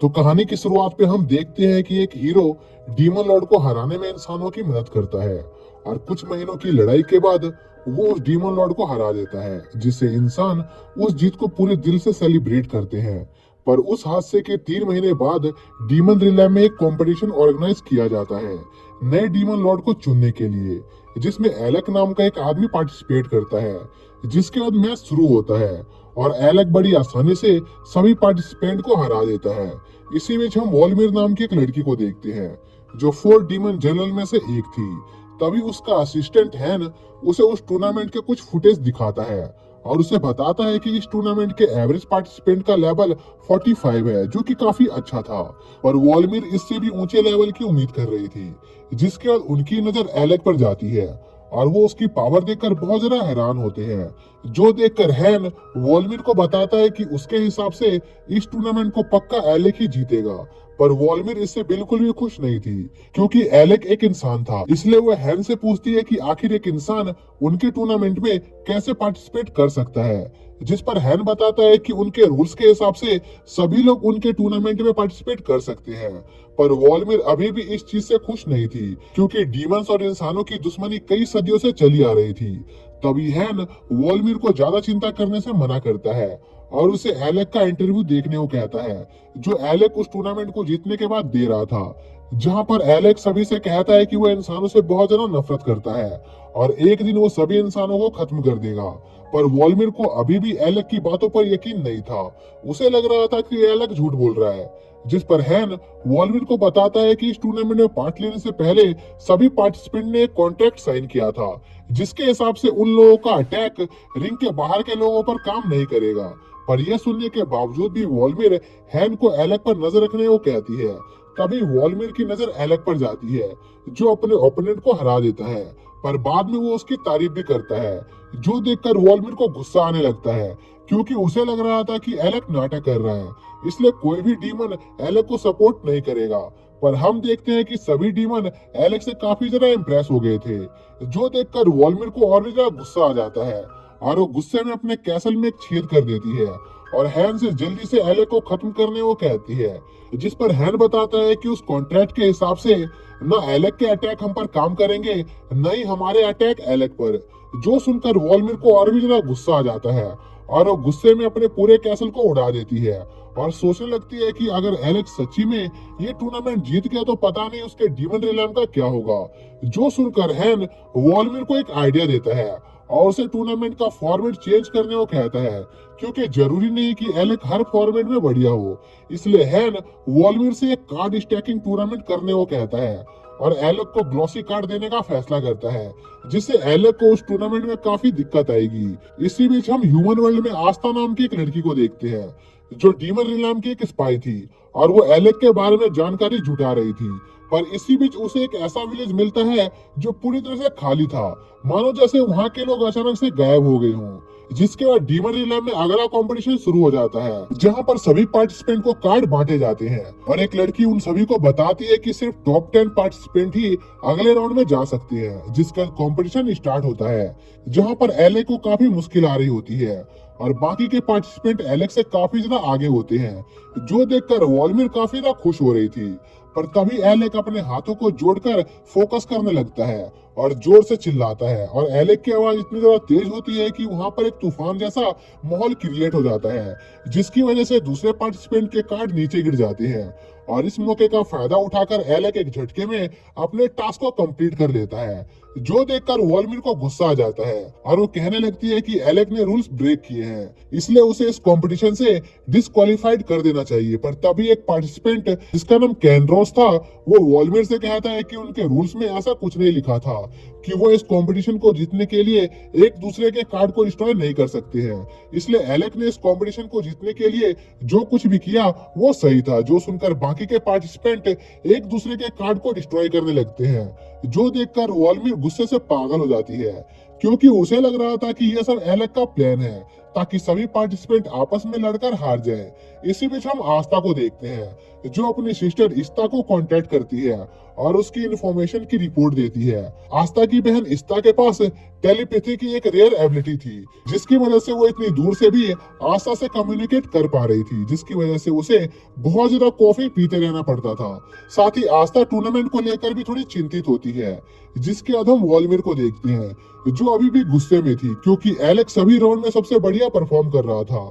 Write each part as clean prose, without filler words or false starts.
तो कहानी की शुरुआत पे हम देखते हैं कि एक हीरो डीमन लॉर्ड को हराने में इंसानों की मदद करता है और कुछ महीनों की लड़ाई के बाद वो उस डीमन लॉर्ड को हरा देता है, जिससे इंसान उस जीत को पूरे दिल से सेलिब्रेट करते हैं। पर उस हादसे के 3 महीने बाद डीमन रिले में एक कंपटीशन ऑर्गेनाइज किया जाता है नए डीमन लॉर्ड को चुनने के लिए, जिसमें एलेक नाम का एक आदमी पार्टिसिपेट करता है। जिसके बाद मैच शुरू होता है और एलेक बड़ी आसानी से सभी पार्टिसिपेंट को हरा देता है। इसी बीच हम वॉलमिर नाम की एक लड़की को देखते हैं जो 4 डीमन जनरल में से एक थी। तभी उसका असिस्टेंट हैन उसे उस टूर्नामेंट के कुछ फुटेज दिखाता है और उसे बताता है कि इस टूर्नामेंट के एवरेज पार्टिसिपेंट का लेवल 45 है, जो कि काफी अच्छा था। और वॉलमिर इससे भी ऊंचे लेवल की उम्मीद कर रही थी। जिसके बाद उनकी नजर एलेक पर जाती है और वो उसकी पावर देखकर बहुत ज्यादा हैरान होते हैं। जो देखकर हैन वॉलमिर को बताता है कि उसके हिसाब से इस टूर्नामेंट को पक्का एलेक ही जीतेगा। पर वॉलमिर इससे बिल्कुल भी खुश नहीं थी, क्योंकि एलेक एक इंसान था। इसलिए वो हैन से पूछती है कि आखिर एक इंसान उनके टूर्नामेंट में कैसे पार्टिसिपेट कर सकता है। जिस पर हैन बताता है कि उनके रूल्स के हिसाब से सभी लोग उनके टूर्नामेंट में पार्टिसिपेट कर सकते हैं। पर वॉलमिर अभी भी इस चीज से खुश नहीं थी, क्योंकि डीमंस और इंसानों की दुश्मनी कई सदियों से चली आ रही थी। तभी हैन वॉलमिर को ज्यादा चिंता करने से मना करता है और उसे एलेक का इंटरव्यू देखने को कहता है, जो एलेक उस टूर्नामेंट को जीतने के बाद दे रहा था। जहां पर एलेक सभी से कहता है कि वो इंसानों से बहुत ज्यादा नफरत करता है और एक दिन वो सभी इंसानों को खत्म कर देगा। पर वॉलमिर को अभी भी एलेक की बातों पर यकीन नहीं था। उसे लग रहा था कि एलेक झूठ बोल रहा है। जिस पर हैन वॉलमिर को बताता है कि इस टूर्नामेंट में पार्ट लेने से पहले सभी पार्टिसिपेंट ने एक कॉन्ट्रैक्ट साइन किया था, जिसके हिसाब से उन लोगों का अटैक रिंग के बाहर के लोगों पर काम नहीं करेगा। पर यह सुनने के बावजूद भी वॉलमिर हैन को एलेक पर नजर रखने को कहती है। तभी वॉलमिर की नजर एलेक पर जाती है, जो अपने ओपोनेंट को हरा देता है। पर बाद में वो उसकी तारीफ भी करता है, जो देखकर वॉलमिर को गुस्सा आने लगता है, क्योंकि उसे लग रहा था कि एलेक नाटक कर रहा है, इसलिए कोई भी डीमन एलेक को सपोर्ट नहीं करेगा। पर हम देखते हैं कि सभी डीमन एलेक से काफी ज्यादा इम्प्रेस हो गए थे, जो देखकर वॉलमिर को और भी ज्यादा गुस्सा आ जाता है और वो गुस्से में अपने कैसल में एक छेद कर देती है और हैन से जल्दी से एलेक को खत्म करने को कहती है। जिस पर हैन बताता है कि उस कॉन्ट्रैक्ट के हिसाब से न एलेक के अटैक हम पर काम करेंगे, न ही हमारे अटैक एलेक पर। जो सुनकर वॉलमिर को और भी ज्यादा गुस्सा आ जाता है और वो गुस्से में अपने पूरे कैसल को उड़ा देती है और सोचने लगती है कि अगर एलेक सच्ची में ये टूर्नामेंट जीत गया तो पता नहीं उसके डीमन रिलैम का क्या होगा। जो सुनकर हैन वॉलमिर को एक आइडिया देता है और उसे टूर्नामेंट का फॉर्मेट चेंज करने को कहता है, क्योंकि जरूरी नहीं कि एलेक हर फॉर्मेट में बढ़िया हो। इसलिए हैन वॉलमिर से एक कार्ड स्टैकिंग टूर्नामेंट करने को कहता है और एलेक को ग्लॉसी कार्ड देने का फैसला करता है, जिससे एलेक को उस टूर्नामेंट में काफी दिक्कत आएगी। इसी बीच हम ह्यूमन वर्ल्ड में आस्था नाम की एक लड़की को देखते हैं, जो डीमन रिलाम की एक स्पाई थी और वो एलेक के बारे में जानकारी जुटा रही थी। पर इसी बीच उसे एक ऐसा विलेज मिलता है जो पूरी तरह से खाली था, मानो जैसे वहाँ के लोग अचानक से गायब हो गए हों। जिसके बाद डीमन रिलैम में अगला कंपटीशन शुरू हो जाता है, जहाँ पर सभी पार्टिसिपेंट को कार्ड बांटे जाते हैं और एक लड़की उन सभी को बताती है कि सिर्फ टॉप 10 पार्टिसिपेंट ही अगले राउंड में जा सकते हैं। जिसका कंपटीशन स्टार्ट होता है, जहाँ पर एलेक को काफी मुश्किल आ रही होती है और बाकी के पार्टिसिपेंट एलेक से काफी ज्यादा आगे होते हैं, जो देखकर वॉलमिर काफी ज्यादा खुश हो रही थी। पर तभी एलेक अपने हाथों को जोड़कर फोकस करने लगता है और जोर से चिल्लाता है और एलेक की आवाज इतनी ज्यादा तेज होती है कि वहां पर एक तूफान जैसा माहौल क्रिएट हो जाता है, जिसकी वजह से दूसरे पार्टिसिपेंट के कार्ड नीचे गिर जाते हैं। और इस मौके का फायदा उठाकर एलेक एक झटके में अपने टास्क को कंप्लीट कर लेता है, जो देखकर वॉलमिर को गुस्सा आ जाता है और वो कहने लगती है कि एलेक ने रूल्स ब्रेक किए हैं, इसलिए उसे इस कंपटीशन से डिस्क्वालिफाइड कर देना चाहिए। पर तभी एक पार्टिसिपेंट जिसका नाम कैनरोस था, वो वॉलमिर से कहता है कि उनके रूल्स में ऐसा कुछ नहीं लिखा था कि वो इस कंपटीशन को जीतने के लिए एक दूसरे के कार्ड को डिस्ट्रॉय नहीं कर सकते हैं। इसलिए एलेक ने इस कंपटीशन को जीतने के लिए जो कुछ भी किया वो सही था। जो सुनकर बाकी के पार्टिसिपेंट एक दूसरे के कार्ड को डिस्ट्रॉय करने लगते हैं, जो देखकर वॉलमिर गुस्से से पागल हो जाती है, क्योंकि उसे लग रहा था कि यह सब एलेक का प्लान है ताकि सभी पार्टिसिपेंट आपस में लड़कर हार जाएं। इसी बीच हम आस्था को देखते हैं, जो अपनी सिस्टर इस्ता को कांटेक्ट करती है और उसकी इंफॉर्मेशन की रिपोर्ट देती है। आस्था की बहन इस्ता के पास टेलीपैथी की एक रेयर एबिलिटी थी, जिसकी वजह से वो इतनी दूर से भी आस्था से कम्युनिकेट कर पा रही थी, जिसकी वजह से उसे बहुत ज्यादा कॉफी पीते रहना पड़ता था। साथ ही आस्था टूर्नामेंट को लेकर भी थोड़ी चिंतित होती है, जिसके बाद हम वॉल्मिर को देखते हैं जो अभी भी गुस्से में थी, क्योंकि एलेक्स सभी राउंड में सबसे बढ़िया परफॉर्म कर रहा था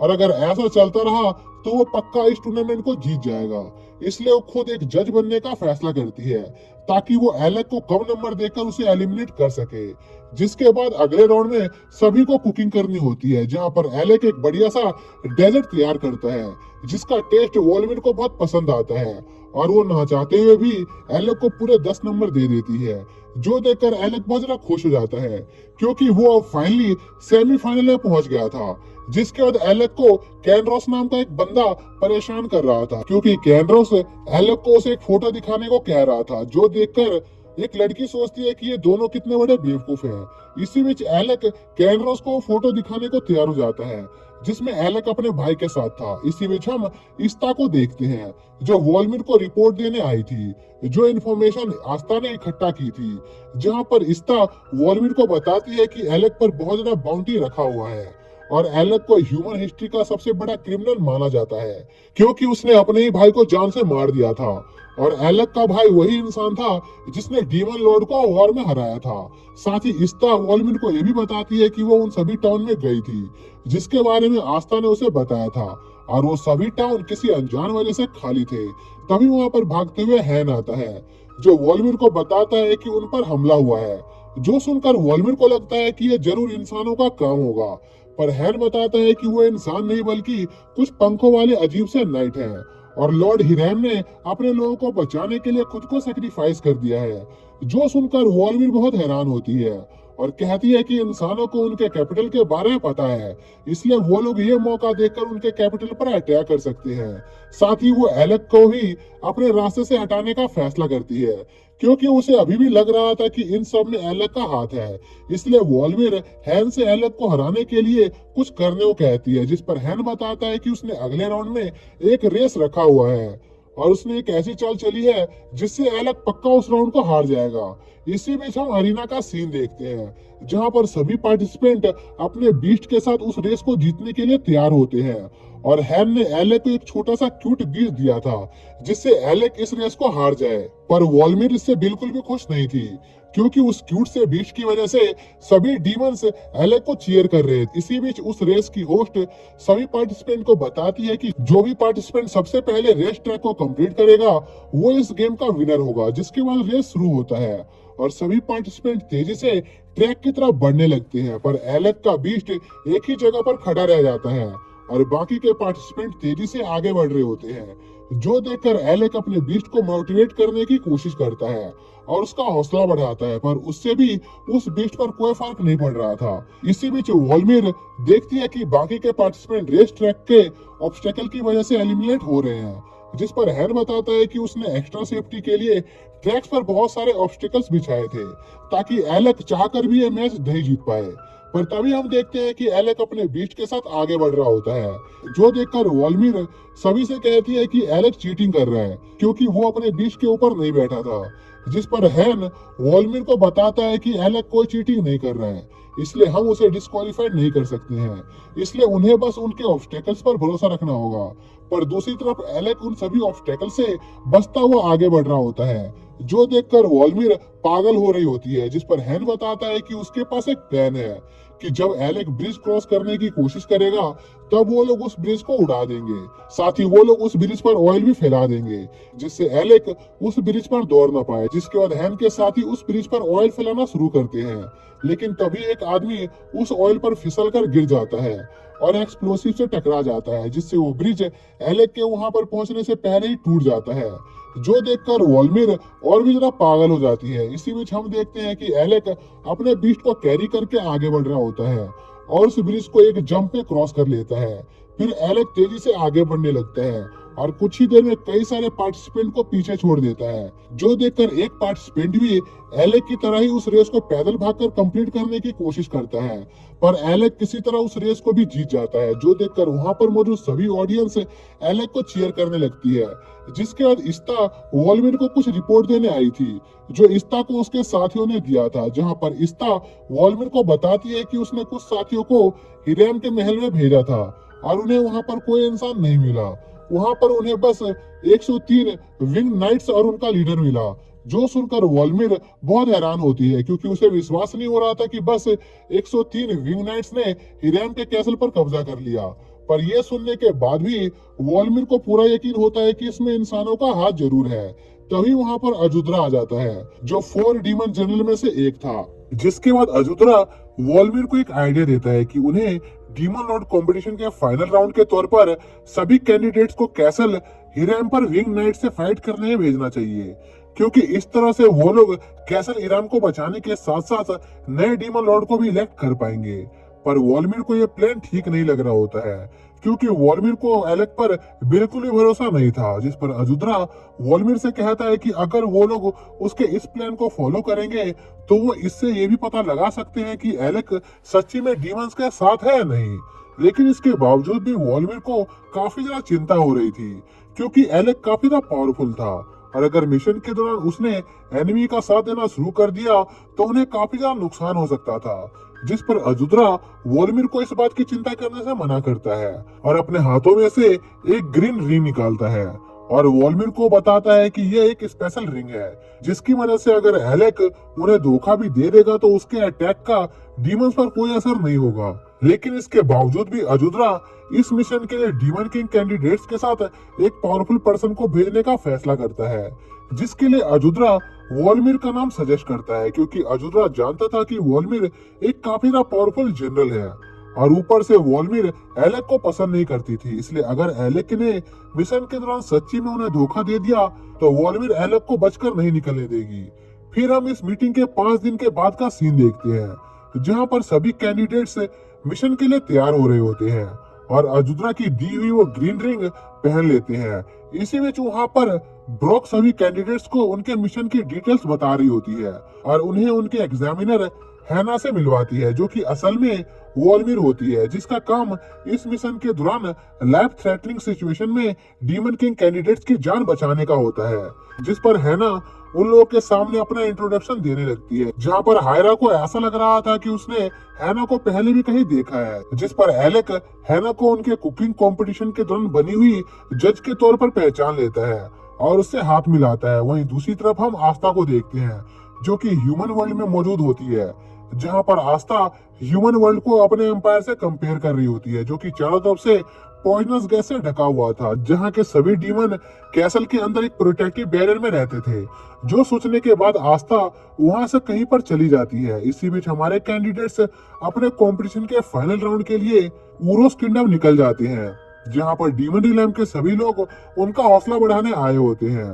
और अगर ऐसा चलता रहा तो वो पक्का इस टूर्नामेंट को जीत जाएगा। इसलिए वो खुद एक जज बनने का फैसला करती है ताकि वो एलेक को कम नंबर देकर उसे एलिमिनेट कर सके। जिसके बाद अगले राउंड में सभी को कुकिंग करनी होती है, जहां पर एलेक एक बढ़िया सा डेजर्ट तैयार करता है जिसका टेस्ट वॉल्मिर को बहुत पसंद आता है और वो ना चाहते हुए भी एलेक को पूरे 10 नंबर दे देती है, जो देखकर एलेक बहुत ज्यादा खुश हो जाता है क्योंकि वो अब फाइनली सेमीफाइनल में पहुंच गया था। जिसके बाद एलेक को कैनरोस नाम का एक बंदा परेशान कर रहा था, क्योंकि कैनरोस एलेक को उसे एक फोटो दिखाने को कह रहा था, जो देखकर एक लड़की सोचती है कि ये दोनों कितने बड़े बेवकूफ हैं। इसी बीच एलेक कैनरोस को फोटो दिखाने को तैयार हो जाता है, जिसमें एलेक अपने भाई के साथ था। इसी बीच हम इस्ता को देखते हैं, जो वॉल्मिर को रिपोर्ट देने आई थी, जो इन्फॉर्मेशन आस्था ने इकट्ठा की थी, जहां पर इस्ता वॉल्मिर को बताती है कि एलेक पर बहुत ज्यादा बाउंटी रखा हुआ है और एलेक को ह्यूमन हिस्ट्री का सबसे बड़ा क्रिमिनल माना जाता है, क्योंकि उसने अपने ही भाई को जान से मार दिया था और एलेक का भाई वही इंसान था जिसने डीमन लॉर्ड को वॉर में हराया था। साथ ही इस्ता वॉल्मिर को यह भी बताती है कि वो उन सभी टाउन में गई थी जिसके बारे में आस्था ने उसे बताया था और वो सभी टाउन किसी अनजान वजह से खाली थे। तभी वहां पर भागते हुए हैन आता है, जो वॉल्मिर को बताता है कि उन पर हमला हुआ है, जो सुनकर वॉल्मिर को लगता है कि यह जरूर इंसानों का काम होगा, पर हैन बताता है कि वो इंसान नहीं बल्कि कुछ पंखों वाले अजीब से नाइट हैं और लॉर्ड हिरैम ने अपने लोगों को बचाने के लिए खुद को सेक्रीफाइस कर दिया है। जो सुनकर वॉल्मिर बहुत हैरान होती है और कहती है कि इंसानों को उनके कैपिटल के बारे में पता है, इसलिए वो लोग ये मौका देखकर उनके कैपिटल पर अटैक कर सकते हैं। साथ ही वो एलेक को ही अपने रास्ते से हटाने का फैसला करती है, क्योंकि उसे अभी भी लग रहा था कि इन सब में एलेक का हाथ है। इसलिए वॉल्मिर हैन से एलेक को हराने के लिए कुछ करने को कहती है, जिस पर हैन बताता है कि उसने अगले राउंड में एक रेस रखा हुआ है और उसने एक ऐसी चाल चली है जिससे एलेक पक्का उस राउंड को हार जाएगा। इसी बीच हम अरीना का सीन देखते हैं, जहां पर सभी पार्टिसिपेंट अपने बीस्ट के साथ उस रेस को जीतने के लिए तैयार होते हैं और हैन ने एलेक को एक छोटा सा क्यूट बीस्ट दिया था जिससे एलेक इस रेस को हार जाए। पर वॉल्मिर इससे बिल्कुल भी खुश नहीं थी, क्योंकि उस क्यूट से बीस्ट की वजह से सभी डीमंस एलेक को चीयर कर रहे थे। इसी बीच उस रेस की होस्ट सभी पार्टिसिपेंट को बताती है कि जो भी पार्टिसिपेंट सबसे पहले रेस ट्रैक को कंप्लीट करेगा वो इस गेम का विनर होगा। जिसके बाद रेस शुरू होता है और सभी पार्टिसिपेंट तेजी से ट्रैक की तरफ बढ़ने लगते हैं, पर एलेक का बीस्ट एक ही जगह पर खड़ा रह जाता है और बाकी के पार्टिसिपेंट तेजी से आगे बढ़ रहे होते हैं, जो देखकर एलेक अपने बीस्ट को मोटिवेट करने की कोशिश करता है और उसका हौसला बढ़ाता है, पर उससे भी उस बीस्ट पर कोई फर्क नहीं पड़ रहा था। इसी बीच वॉल्मिर देखती है कि बाकी के पार्टिसिपेंट रेस ट्रैक के ऑब्स्टेकल की वजह से एलिमिनेट हो रहे हैं, जिस पर हैन बताता है कि उसने एक्स्ट्रा सेफ्टी के लिए ट्रैक्स पर बहुत सारे ऑब्स्टिकल्स बिछाए थे ताकि एलेक चाहकर भी ये मैच नहीं जीत पाए। पर तभी हम देखते हैं कि एलेक अपने बीस्ट के साथ आगे बढ़ रहा होता है, जो देखकर वॉल्मिर सभी से कहती है कि एलेक चीटिंग कर रहा है क्योंकि वो अपने बीस्ट के ऊपर नहीं बैठा था। जिस पर हैन वॉल्मिर को बताता है कि एलेक कोई चीटिंग नहीं कर रहा है, इसलिए हम उसे डिस्क्वालीफाइड नहीं कर सकते हैं, इसलिए उन्हें बस उनके ऑब्स्टेकल्स पर भरोसा रखना होगा। पर दूसरी तरफ एलेक उन सभी ऑब्स्टेकल से बचता हुआ आगे बढ़ रहा होता है, जो देखकर वॉल्मिर पागल हो रही होती है। जिस पर हैन बताता है कि उसके पास एक प्लान है कि जब एलेक ब्रिज क्रॉस करने की कोशिश करेगा तब वो लोग उस ब्रिज को उड़ा देंगे, साथ ही वो लोग उस ब्रिज पर ऑयल भी फैला देंगे जिससे एलेक उस ब्रिज पर दौड़ ना पाए। जिसके बाद हैन के साथ ही उस ब्रिज पर ऑयल फैलाना शुरू करते हैं, लेकिन तभी एक आदमी उस ऑयल पर फिसल कर गिर जाता है और एक्सप्लोसिव से टकरा जाता है, जिससे वो ब्रिज एलेक के वहां पर पहुंचने से पहले ही टूट जाता है, जो देखकर वॉल्मिर और भी ज्यादा पागल हो जाती है। इसी बीच हम देखते हैं कि एलेक अपने बीस्ट को कैरी करके आगे बढ़ रहा होता है और उस ब्रिज को एक जंप पे क्रॉस कर लेता है। फिर एलेक तेजी से आगे बढ़ने लगता है और कुछ ही देर में कई सारे पार्टिसिपेंट को पीछे छोड़ देता है, जो देखकर एक पार्टिसिपेंट भी एलेक की तरह ही उस रेस को पैदल भागकर कंप्लीट करने की कोशिश करता है। पर एलेक किसी तरह उस रेस को भी जीत जाता है, जो देखकर वहां पर मौजूद सभी ऑडियंस एलेक को चीयर करने लगती है। जिसके बाद इस्ता वॉल्मिर को कुछ रिपोर्ट देने आई थी, जो इस्ता को उसके साथियों ने दिया था, जहां पर इस्ता वॉल्मिर को बताती है कि उसने कुछ साथियों को हिरेम के महल में भेजा था और उन्हें वहां पर कोई इंसान नहीं मिला। वहां पर उन्हें बस 103 विंग नाइट्स और उनका लीडर मिला, जो सुनकर वॉल्मिर बहुत हैरान होती है, क्योंकि उसे विश्वास नहीं हो रहा था कि बस 103 विंग नाइट्स ने हिरेम के कैसल पर कब्जा कर लिया। पर यह सुनने के बाद भी वॉल्मिर को पूरा यकीन होता है कि इसमें इंसानों का हाथ जरूर है। तभी वहां पर अजुद्रा आ जाता है, जो 4 डीमन जनरल में से एक था। जिसके बाद अजुद्रा वॉल्मिर को एक आइडिया देता है कि उन्हें डीमन लॉर्ड कंपटीशन के फाइनल राउंड के तौर पर सभी कैंडिडेट्स को कैसल हिराम पर विंग नाइट से फाइट करने भेजना चाहिए, क्योंकि इस तरह से वो लोग कैसल हिराम को बचाने के साथ साथ नए डीमन लॉर्ड को भी इलेक्ट कर पाएंगे। पर वॉल्मिर को यह प्लान ठीक नहीं लग रहा होता है, क्योंकि वॉल्मिर को एलेक पर बिल्कुल भी भरोसा नहीं था। जिस पर अजुद्रा वॉल्मिर से कहता है कि अगर वो लोग उसके इस प्लान को फॉलो करेंगे तो वो इससे ये भी पता लगा सकते हैं कि एलेक सच्ची में डीमंस के साथ है या नहीं। लेकिन इसके बावजूद भी वॉल्मिर को काफी ज्यादा चिंता हो रही थी, क्योंकि एलेक काफी ज्यादा पावरफुल था और अगर मिशन के दौरान उसने एनिमी का साथ देना शुरू कर दिया तो उन्हें काफी ज्यादा नुकसान हो सकता था। जिस पर अजुद्रा वॉल्मिर को इस बात की चिंता करने से मना करता है और अपने हाथों में से एक ग्रीन रिंग निकालता है और वॉल्मिर को बताता है कि यह एक स्पेशल रिंग है, जिसकी मदद से अगर एलेक उन्हें धोखा भी दे देगा तो उसके अटैक का डीमंस पर कोई असर नहीं होगा। लेकिन इसके बावजूद भी अजुद्रा इस मिशन के लिए डीमन किंग कैंडिडेट्स के साथ एक पावरफुल पर्सन को भेजने का फैसला करता है, जिसके लिए अजुद्रा वॉल्मिर का नाम सजेस्ट करता है, क्योंकि अजुद्रा जानता था कि वॉल्मिर एक काफी पावरफुल जनरल है और ऊपर से वॉल्मिर एलेक को पसंद नहीं करती थी। इसलिए अगर एलेक ने मिशन के दौरान सच्ची में उन्हें धोखा दे दिया तो वॉल्मिर एलेक को बचकर नहीं निकलने देगी। फिर हम इस मीटिंग के 5 दिन के बाद का सीन देखते हैं, जहां पर सभी कैंडिडेट्स मिशन के लिए तैयार हो रहे होते हैं और अजुद्रा की दी हुई वो ग्रीन रिंग पहन लेते हैं। इसी बीच वहां पर ब्रॉक सभी कैंडिडेट्स को उनके मिशन की डिटेल्स बता रही होती है और उन्हें उनके एग्जामिनर हैना से मिलवाती है, जो कि असल में वॉल्मिर होती है, जिसका काम इस मिशन के दौरान लाइफ थ्रेटनिंग सिचुएशन में डीमन किंग कैंडिडेट्स की जान बचाने का होता है। जिस पर हैना उन लोगों के सामने अपना इंट्रोडक्शन देने लगती है, जहां पर हायरा को ऐसा लग रहा था कि उसने हैना को पहले भी कहीं देखा है। जिस पर एलेक हैना को उनके कुकिंग कंपटीशन के दौरान बनी हुई जज के तौर पर पहचान लेता है और उससे हाथ मिलाता है। वहीं दूसरी तरफ हम आस्था को देखते हैं, जो कि ह्यूमन वर्ल्ड में मौजूद होती है, जहां पर आस्था ह्यूमन वर्ल्ड को अपने एम्पायर से कंपेयर कर रही होती है, जो कि चारों तरफ से पॉइजनस गैस से ढका हुआ था, जहां के सभी डीमन कैसल के अंदर एक प्रोटेक्टिव बैरियर में रहते थे। जो सोचने के बाद आस्था वहां से कहीं पर चली जाती है। इसी बीच हमारे कैंडिडेट्स अपने कंपटीशन के फाइनल राउंड के लिए ऊरोस किंगडम निकल जाते हैं, जहां पर डीमन रिलैम के सभी लोग उनका हौसला बढ़ाने आए होते हैं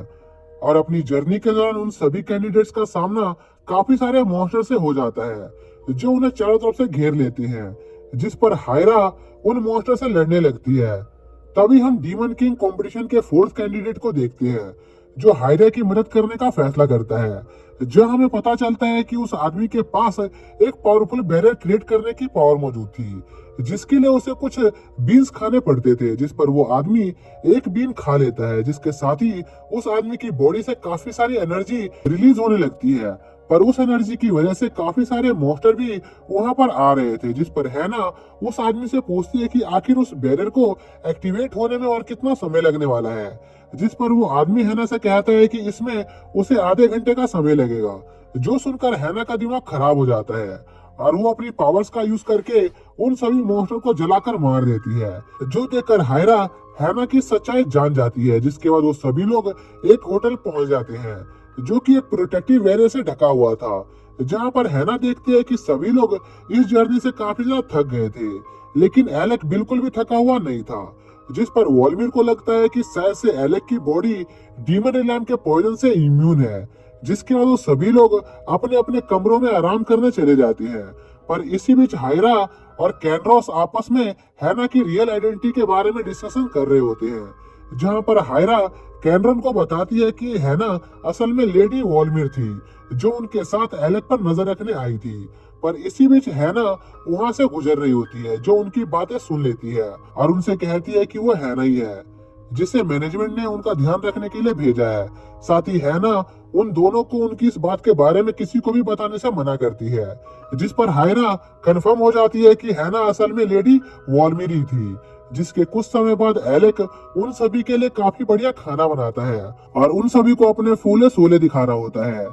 और अपनी जर्नी के दौरान उन सभी कैंडिडेट्स का सामना काफी सारे मॉन्स्टर से हो जाता है, जो उन्हें चारों तरफ से घेर लेते हैं। जिस पर हायरा उन मॉन्स्टर से लड़ने लगती है। तभी हम डीमन किंग कंपटीशन के 4th कैंडिडेट को देखते हैं, जो हायरा की मदद करने का फैसला करता है। जो हमें पता चलता है कि उस आदमी के पास एक पावरफुल बैरियर क्रिएट करने की पावर मौजूद थी, जिसके लिए उसे कुछ बीन्स खाने पड़ते थे। जिस पर वो आदमी एक बीन खा लेता है, जिसके साथ ही उस आदमी की बॉडी से काफी सारी एनर्जी रिलीज होने लगती है। पर उस एनर्जी की वजह से काफी सारे मॉन्स्टर भी वहां पर आ रहे थे। जिस पर हैना उस आदमी से पूछती है कि आखिर उस बैरियर को एक्टिवेट होने में और कितना समय लगने वाला है। जिस पर वो आदमी हैना से कहता है कि इसमें उसे आधे घंटे का समय लगेगा। जो सुनकर हैना का दिमाग खराब हो जाता है और वो अपनी पावर्स का यूज करके उन सभी मॉन्स्टर को जलाकर मार देती है। जो देखकर हायरा हैना की सच्चाई जान जाती है, जिसके बाद वो सभी लोग एक होटल पहुंच जाते हैं, जो कि एक प्रोटेक्टिव बैरियर से ढका हुआ था। जहां पर हैना देखती है कि सभी लोग इस जर्नी से काफी ज्यादा थक गए थे, लेकिन एलेक बिल्कुल भी थका हुआ नहीं था। जिस पर वॉल्मिर को लगता है कि शायद से एलेक की बॉडी डीमन रिलैम के पॉइजन से इम्यून है, जिसके बाद वो सभी लोग अपने अपने कमरों में आराम करने चले जाते हैं। पर इसी बीच हायरा और कैंड्रोस आपस में हैना की रियल आइडेंटिटी के बारे में डिस्कशन कर रहे होते हैं, जहां पर हायरा कैनरन को बताती है कि हैना असल में लेडी वॉलमिर थी, जो उनके साथ एलेक पर नजर रखने आई थी। पर इसी बीच हैना वहां से गुजर रही होती है, जो उनकी बातें सुन लेती है और उनसे कहती है कि वो हैना ही है, जिसे मैनेजमेंट ने उनका ध्यान रखने के लिए भेजा है। साथ ही हैना उन दोनों को उनकी इस बात के बारे में किसी को भी बताने से मना करती है, जिस पर हायरा कंफर्म हो जाती है कि हैना असल में लेडी वॉलमिरी थी। जिसके कुछ समय बाद एलेक उन सभी के लिए काफी बढ़िया खाना बनाता है और उन सभी को अपने फूले सोले दिखा रहा होता है,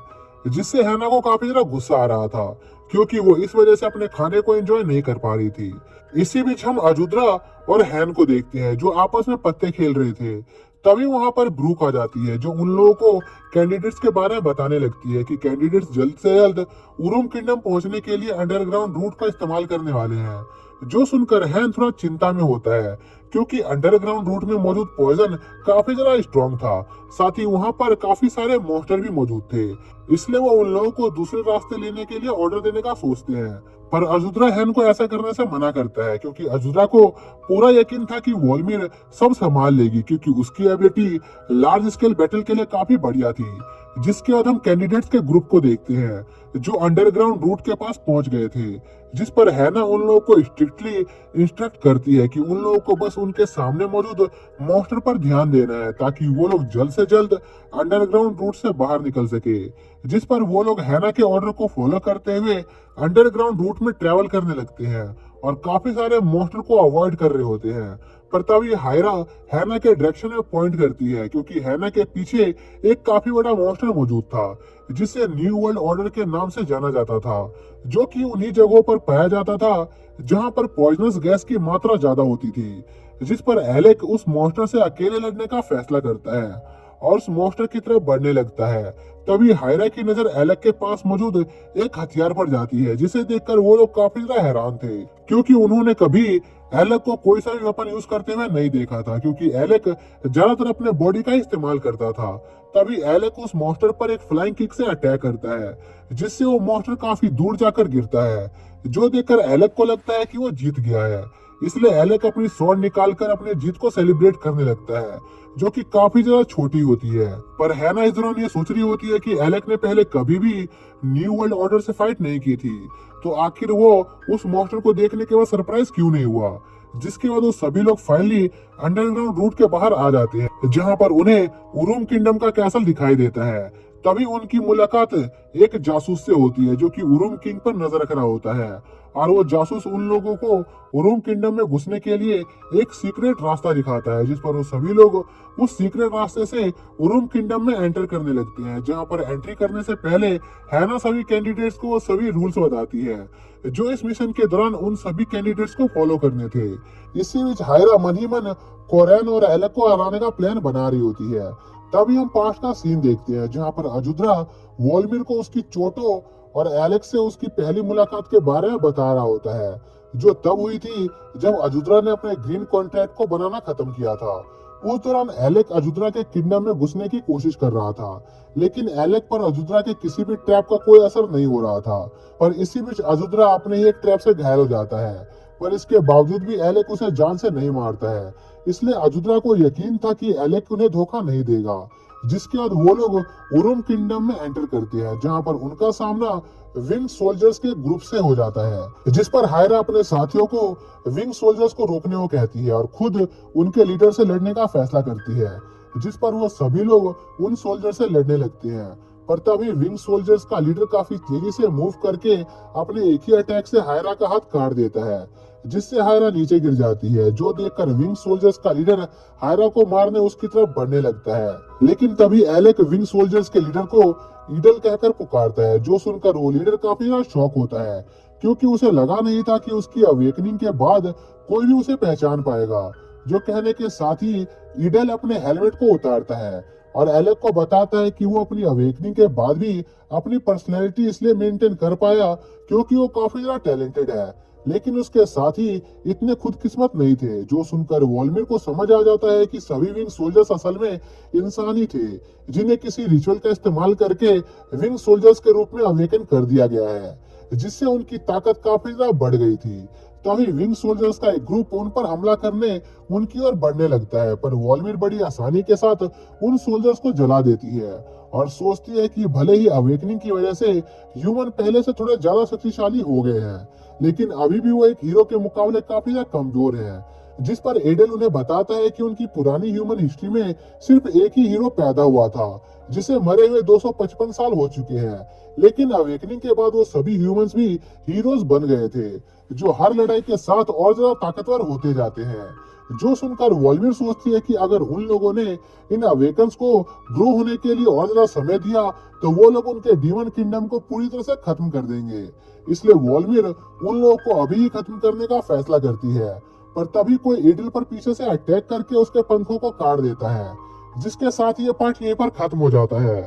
जिससे हैना को काफी ज्यादा गुस्सा आ रहा था, क्योंकि वो इस वजह से अपने खाने को एंजॉय नहीं कर पा रही थी। इसी बीच हम अजुद्रा और हैन को देखते हैं, जो आपस में पत्ते खेल रहे थे। तभी वहां पर ब्रूक आ जाती है, जो उन लोगों को कैंडिडेट्स के बारे में बताने लगती है कि कैंडिडेट्स जल्द से जल्द उरुम किंगडम पहुंचने के लिए अंडरग्राउंड रूट का इस्तेमाल करने वाले हैं। जो सुनकर हैन थोड़ा चिंता में होता है, क्योंकि अंडरग्राउंड रूट में मौजूद पॉइजन काफी ज्यादा स्ट्रॉन्ग था। साथ ही वहां पर काफी सारे मॉन्स्टर भी मौजूद थे, इसलिए वो उन लोगों को दूसरे रास्ते लेने के लिए ऑर्डर देने का सोचते हैं। पर अजुद्रा हैन को ऐसा करने से मना करता है, क्योंकि अजुद्रा को पूरा यकीन था कि वॉलमिर सब संभाल लेगी, क्योंकि उसकी एबिलिटी लार्ज स्केल बैटल के लिए काफी बढ़िया थी। जिसके बाद हम कैंडिडेट्स के ग्रुप को देखते हैं, जो अंडरग्राउंड रूट के पास पहुंच गए थे, जिस पर हैना उन लोगों को स्ट्रिक्टली इंस्ट्रक्ट करती है कि उन लोगों को बस उनके सामने मौजूद मॉन्स्टर पर ध्यान देना है, ताकि वो लोग जल्द से जल्द अंडरग्राउंड रूट से बाहर निकल सके। जिस पर वो लोग हैना के ऑर्डर को फॉलो करते हुए अंडरग्राउंड रूट में ट्रेवल करने लगते हैं और काफी सारे मॉन्स्टर को अवॉइड कर रहे होते हैं। पर तभी हायरा हैना के डायरेक्शन में पॉइंट करती है, क्योंकि हैना के पीछे एक काफी बड़ा मॉन्स्टर मौजूद था, जिसे न्यू वर्ल्ड ऑर्डर के नाम से जाना जाता था, जो कि उन्हीं जगहों पर पाया जाता था जहां पर पॉइजनस गैस की मात्रा ज्यादा होती थी। जिस पर एलेक उस मॉन्स्टर से अकेले लड़ने का फैसला करता है और उस मॉन्स्टर की तरफ बढ़ने लगता है। तभी हायरा की नजर एलेक के पास मौजूद एक हथियार पर जाती है, जिसे देखकर वो लोग काफी ज्यादा हैरान थे, क्योंकि उन्होंने कभी एलेक को कोई सा भी वेपन यूज करते हुए नहीं देखा था, क्योंकि एलेक ज्यादातर अपने बॉडी का इस्तेमाल करता था। तभी एलेक उस मॉन्स्टर पर एक फ्लाइंग किक से अटैक करता है, जिससे वो मॉन्स्टर काफी दूर जाकर गिरता है, जो देखकर एलेक को लगता है कि वो जीत गया है। इसलिए एलेक अपनी स्वॉर्ड निकालकर अपनी जीत को सेलिब्रेट करने लगता है, जो कि काफी ज्यादा छोटी होती है। पर हैना इस दौरान ये सोच रही होती है कि एलेक ने पहले कभी भी न्यू वर्ल्ड ऑर्डर से फाइट नहीं की थी, तो आखिर वो उस मॉन्स्टर को देखने के बाद सरप्राइज क्यों नहीं हुआ। जिसके बाद वो सभी लोग फाइनली अंडरग्राउंड रूट के बाहर आ जाते हैं, जहां पर उन्हें उरुम किंगडम का कैसल दिखाई देता है। तभी उनकी मुलाकात एक जासूस से होती है, जो कि उरुम किंग पर नजर रख रहा होता है, और वो जासूस उन लोगों को उरुम किंगडम में घुसने के लिए एक सीक्रेट रास्ता दिखाता है, जिस पर वो सभी लोग उस सीक्रेट रास्ते से उरुम किंगडम में एंटर करने लगते हैं। जहां पर एंट्री करने से पहले हैना सभी कैंडिडेट्स को वो सभी रूल्स बताती है, जो इस मिशन के दौरान उन सभी कैंडिडेट्स को फॉलो करने थे। इसी बीच हायरा मन ही मन कोरैन और एलेक को हराने का प्लान बना रही होती है। तभी हम पास्ट का सीन देखते हैं, जहां पर अजुद्रा वॉलमिर को उसकी चोटों और एलेक्स से उसकी पहली मुलाकात के बारे में बता रहा होता है, जो तब हुई थी जब अजुद्रा ने अपने ग्रीन कॉन्ट्रैक्ट को बनाना खत्म किया था। उस दौरान एलेक अजुद्रा के किंगडम में घुसने की कोशिश कर रहा था, लेकिन एलेक पर अजुद्रा के किसी भी ट्रैप का कोई असर नहीं हो रहा था। पर इसी बीच अजुद्रा अपने ही एक ट्रैप से घायल हो जाता है, पर इसके बावजूद भी एलेक उसे जान से नहीं मारता है। इसलिए अजुद्रा को यकीन था कि एलेक उन्हें धोखा नहीं देगा। जिसके बाद वो लोग उरुम किंगडम में एंटर करते हैं, जहां पर उनका सामना विंग सोल्जर्स के ग्रुप से हो जाता है, जिस पर हायरा अपने साथियों को विंग सोल्जर्स को रोकने को कहती है और खुद उनके लीडर से लड़ने का फैसला करती है, जिस पर वो सभी लोग उन सोल्जर से लड़ने लगते हैं। पर तभी विंग सोल्जर्स का लीडर काफी तेजी से मूव करके अपने एक ही अटैक से हायरा का हाथ काट देता है, जिससे हायरा नीचे गिर जाती है, जो देखकर विंग सोल्जर्स का लीडर हायरा को मारने उसकी तरफ बढ़ने लगता है। लेकिन तभी एलेक विंग सोल्जर्स के लीडर को ईडल कहकर पुकारता है, जो सुनकर वो लीडर काफी ज्यादा शॉक होता है, क्योंकि उसे लगा नहीं था कि उसकी अवेकनिंग के बाद कोई भी उसे पहचान पाएगा। जो कहने के साथ ही ईडल अपने हेलमेट को उतारता है और एलेक को बताता है कि वो अपनी अवेकनिंग के बाद भी अपनी पर्सनैलिटी इसलिए मेंटेन कर पाया क्योंकि वो काफी ज्यादा टैलेंटेड है, लेकिन उसके साथ ही इतने खुदकिस्मत नहीं थे। जो सुनकर वॉलमिर को समझ आ जाता है कि सभी विंग सोल्जर्स असल में इंसान ही थे, जिन्हें किसी रिचुअल का इस्तेमाल करके विंग सोल्जर्स के रूप में अवेकन कर दिया गया है, जिससे उनकी ताकत काफी ज्यादा बढ़ गई थी। तभी विंग सोल्जर्स का एक ग्रुप उन पर हमला करने उनकी ओर बढ़ने लगता है, पर वॉल्मिर बड़ी आसानी के साथ उन सोल्जर्स को जला देती है और सोचती है कि भले ही अवेकनिंग की वजह से ह्यूमन पहले से थोड़े ज्यादा शक्तिशाली हो गए हैं, लेकिन अभी भी वो एक हीरो के मुकाबले काफी ज्यादा कमजोर है। जिस पर एडल उन्हें बताता है कि उनकी पुरानी ह्यूमन हिस्ट्री में सिर्फ एक ही हीरो पैदा हुआ था, जिसे मरे हुए 255 साल हो चुके हैं, लेकिन अवेकनिंग के बाद वो सभी ह्यूमंस भी हीरोज बन गए थे, जो हर लड़ाई के साथ और ज्यादा ताकतवर होते जाते हैं। जो सुनकर वॉल्मिर सोचती है कि अगर उन लोगों ने इन अवेकन्स को ग्रो होने के लिए और ज्यादा समय दिया तो वो लोग उनके डीमन किंगडम को पूरी तरह से खत्म कर देंगे। इसलिए वॉल्मिर उन लोगों को अभी ही खत्म करने का फैसला करती है, पर तभी कोई एडल पर पीछे से अटैक करके उसके पंखों को काट देता है, जिसके साथ ये पार्ट यहीं पर खत्म हो जाता है।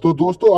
तो दोस्तों